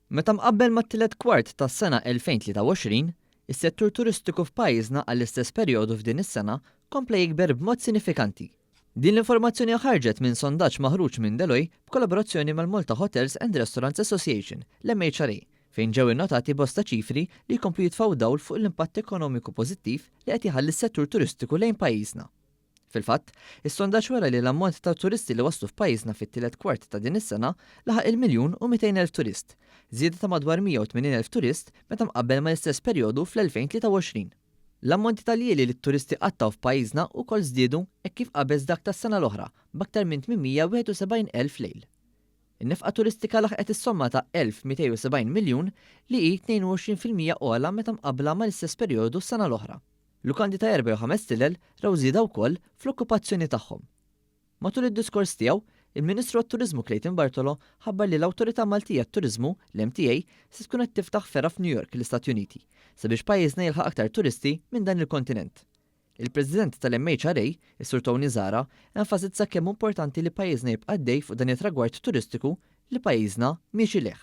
Meta mqabbel mat-tielet kwart tas-sena 2023, is-settur turistiku f'pajjiżna għall-istess perjodu f'din is-sena kompla jikber b'mod sinifikanti. Din l-informazzjoni ħarġet minn sondaġġ maħruġ minn Deloitte b'kollaborazzjoni mal-Malta Hotels and Restaurants Association, l-MHRA, fejn ġew innotati bosta ċifri li jkomplu jitfgħu dawl fuq l-impatt ekonomiku pożittiv li qed iħalli s-settur turistiku lejn pajjiżna. Fil-fatt, is-sondaġġ wara li l-ammont ta' turisti li waslu f'pajjiżna fit-tielet kwart ta' din is-sena laħaq il-1,200,000 turist, żieda ta' madwar 180,000 turist meta mqabbel mal-istess perjodu fl-2023. L-ammonti tal-jieli li t-turisti qattaw f'pajjiżna wkoll żdiedu hekk kif qabeż dak tas-sena l-oħra b'aktar minn 871,000 lejl. In-nefqa turistika laħqet is-somma ta' 1,270 miljun li hi 22% ogħla meta mqabbla mal-istess perjodu s-sena l-oħra. Lukandi ta' 4 u 5 tilel raw żieda wkoll fl-okkupazzjoni tagħhom. Matul id-diskors tiegħu, il-Ministru għat-Turiżmu Clayton Bartolo ħabbar li l-Awtorità Maltija għat-Turiżmu, l-MTA, se tkun qed tiftaħ fera f'New York, l-Istati Uniti, sabiex pajjiżna jilħaq aktar turisti minn dan il-kontinent. Il-President tal-MHRA, is-Sur Tony Zara, enfasizza kemm importanti li pajjiżna jibqa' għaddej fuq dan it-tragward turistiku li pajjiżna miexi leħ.